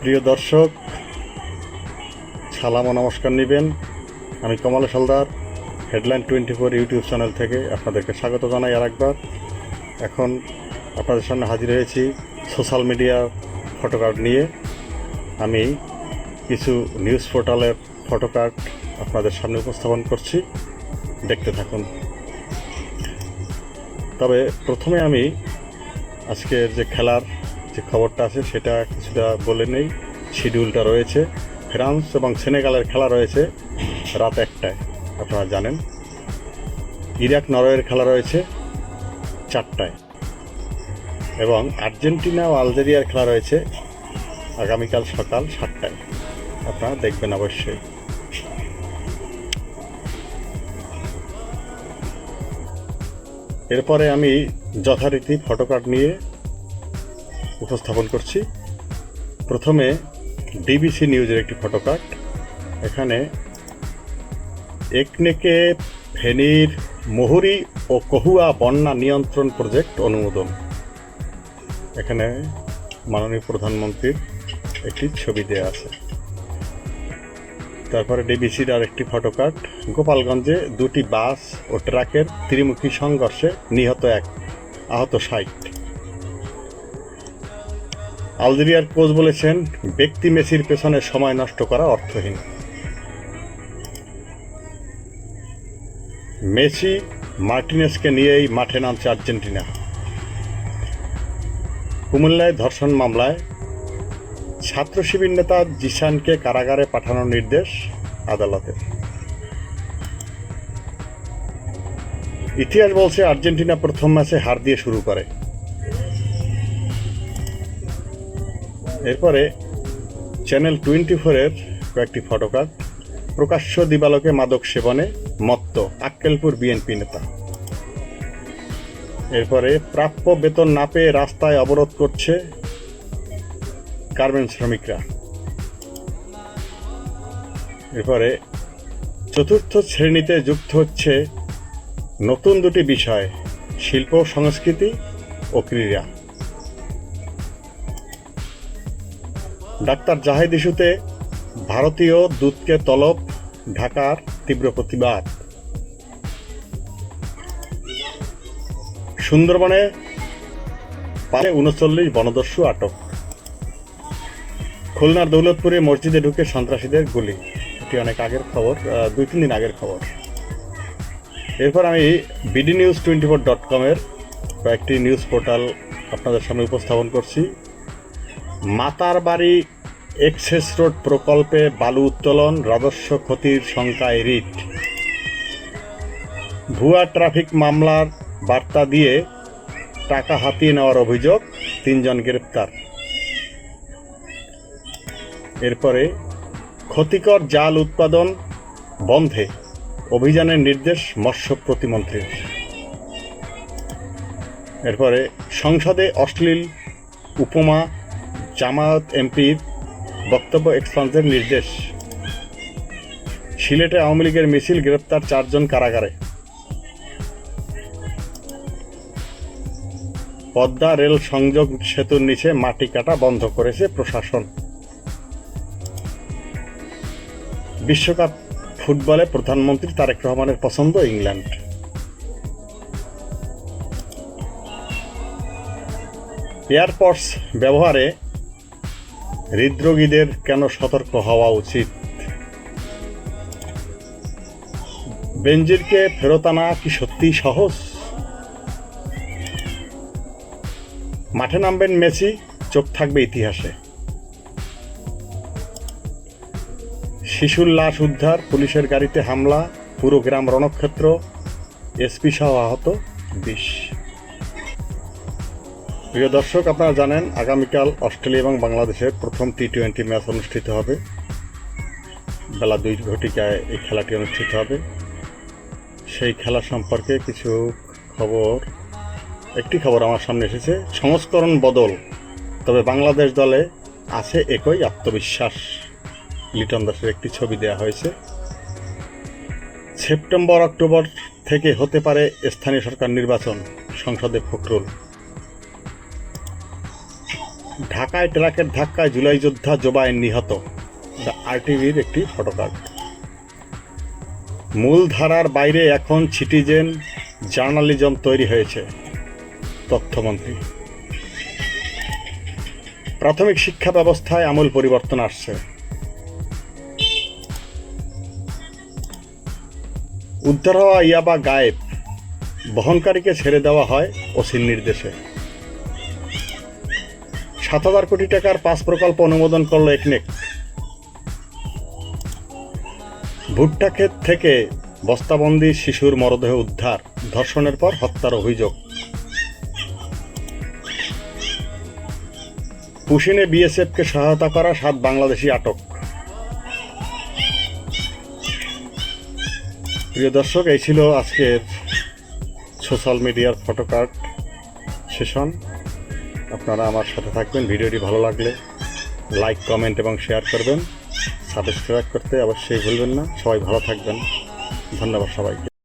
প্রিয় দর্শক, সালাম ও নমস্কার নেবেন। আমি কমল হালদার, হেডলাইন 24 ইউটিউব চ্যানেল থেকে আপনাদেরকে স্বাগত জানাই আরেকবার। এখন আপনাদের সামনে হাজির হয়েছি সোশ্যাল মিডিয়া ফটোকার্ড নিয়ে। আমি কিছু নিউজ পোর্টালের ফটোকার্ড আপনাদের সামনে উপস্থাপন করছি, দেখতে থাকুন। তবে প্রথমে আমি আজকের যে খেলার যে খবরটা আছে সেটা কিছুটা বলে নেই। শিডিউলটা রয়েছে, ফ্রান্স এবং সেনেগালের খেলা রয়েছে রাত 1টায়, আপনারা জানেন। ইরাক নরওয়ের খেলা রয়েছে 4টায়, এবং আর্জেন্টিনা ও আলজেরিয়ার খেলা রয়েছে আগামীকাল সকাল 7টায়। আপনারা দেখবেন অবশ্যই। এরপরে আমি যথারীতি ফটোকার্ড নিয়ে উপস্থাপন করছি। প্রথমে ডিবিসি নিউজের একটি ফটোকার্ড। এখানে একনেকে ফেনীর মুহুরী ও কহুয়া বন্যা নিয়ন্ত্রণ প্রজেক্ট অনুমোদন। এখানে মাননীয় প্রধানমন্ত্রীর একটি ছবি দেওয়া আছে। তারপরে ডিবিসির আর একটি ফটোকার্ড। গোপালগঞ্জে 2টি বাস ও ট্রাকের ত্রিমুখী সংঘর্ষে নিহত 1, আহত 60। আলজেরিয়ার কোচ বলেছেন, ব্যক্তি মেসির পেছনে সময় নষ্ট করা অর্থহীন। মেসি মার্টিনেসকে নিয়েই মাঠে নামছে আর্জেন্টিনা। কুমিল্লায় ধর্ষণ মামলায় ছাত্র শিবির নেতা জিসানকে কারাগারে পাঠানোর নির্দেশ আদালতের। ইতিহাস বলছে আর্জেন্টিনা প্রথম ম্যাচে হার দিয়ে শুরু করে। এরপরে চ্যানেল 24-এর কয়েকটি ফটোকার্ড। প্রকাশ্য দিবালোকে মাদক সেবনে মত্ত আক্কেলপুর বিএনপি নেতা। এরপরে প্রাপ্য বেতন না পেয়ে রাস্তায় অবরোধ করছে গার্মেন্টস শ্রমিকরা। এরপরে চতুর্থ শ্রেণীতে যুক্ত হচ্ছে নতুন 2টি বিষয়, শিল্প সংস্কৃতি ও ক্রীড়া। ডাক্তার জাহেদ ইস্যুতে ভারতীয় দূতকে তলব, ঢাকার তীব্র প্রতিবাদ। সুন্দরবনে 39 বনদস্যু আটক। খুলনার দৌলতপুরে মসজিদে ঢুকে সন্ত্রাসীদের গুলি। এটি অনেক আগের খবর, 2-3 দিন আগের খবর। এরপর আমি bdnews24.com-এর কয়েকটি নিউজ পোর্টাল আপনাদের সামনে উপস্থাপন করছি। মাতারবাড়ি এক্সেস রোড প্রকল্পে বালু উত্তোলন, রাজস্ব ক্ষতির শঙ্কায় রিট। ভুয়া ট্রাফিক মামলার বার্তা দিয়ে টাকা হাতিয়ে নেওয়ার অভিযোগ, 3 জন গ্রেপ্তার। এরপরে ক্ষতিকর জাল উৎপাদন বন্ধে অভিযানের নির্দেশ মৎস্য প্রতিমন্ত্রীর। এরপরে সংসদে অশ্লীল উপমা, জামায়াত এমপির বক্তব্য এক্সপান্সের নির্দেশ। সিলেটে আওয়ামী লীগের মিছিল, গ্রেপ্তার 4 জন কারাগারে। পদ্মা রেল সংযোগ সেতুর নিচে মাটি কাটা বন্ধ করেছে প্রশাসন। বিশ্বকাপ ফুটবলে প্রধানমন্ত্রী তারেক রহমানের পছন্দ ইংল্যান্ড। এয়ারপডস ব্যবহারে হৃদরোগীদের কেন সতর্ক হওয়া উচিত? বেনজিরকে ফেরত আনা কি সত্যিই সহজ? মাঠে নামবেন মেসি, চোখ থাকবে ইতিহাসে। শিশুর লাশ উদ্ধার, পুলিশের গাড়িতে হামলা, পুরো গ্রাম রণক্ষেত্র, এসপি সহ আহত 20। প্রিয় দর্শক, আপনারা জানেন আগামীকাল অস্ট্রেলিয়া এবং বাংলাদেশের প্রথম T20 ম্যাচ অনুষ্ঠিত হবে। বেলা 2:00 এই খেলাটি অনুষ্ঠিত হবে। সেই খেলা সম্পর্কে কিছু খবর, একটি খবর আমার সামনে এসেছে। সংস্করণ বদল, তবে বাংলাদেশ দলে আছে একই আত্মবিশ্বাস। লিটন দাসের একটি ছবি দেওয়া হয়েছে। সেপ্টেম্বর-অক্টোবর থেকে হতে পারে স্থানীয় সরকার নির্বাচন, সংসদে ফখরুল। ঢাকায় ট্রাকের ধাক্কায় জুলাই যোদ্ধা জোবায়ের নিহত, আরটিভির একটি ফটোকার্ড। মূলধারার বাইরে এখন সিটিজেন জার্নালিজম তৈরি হয়েছে, তথ্যমন্ত্রী। প্রাথমিক শিক্ষা ব্যবস্থায় আমূল পরিবর্তন আসছে। উদ্ধার হওয়া ইয়াবা গায়েব, বহনকারীকে ছেড়ে দেওয়া হয় ওসির নির্দেশে। 7,000 কোটি টাকার 5 প্রকল্প অনুমোদন করল একনেক। ভুট্টা ক্ষেত থেকে বস্তাবন্দি শিশুর মরদেহ উদ্ধার, ধর্ষণের পর হত্যার অভিযোগ। পুশিনে বিএসএফকে সহায়তা করা 7 বাংলাদেশি আটক। প্রিয় দর্শক, এই ছিল আজকের সোশ্যাল মিডিয়ার ফটোকার্ড সেশন। আপনারা আমার সাথে থাকবেন। ভিডিওটি ভালো লাগলে লাইক, কমেন্ট এবং শেয়ার করবেন। সাবস্ক্রাইব করতে অবশ্যই ভুলবেন না। সবাই ভালো থাকবেন। ধন্যবাদ সবাইকে।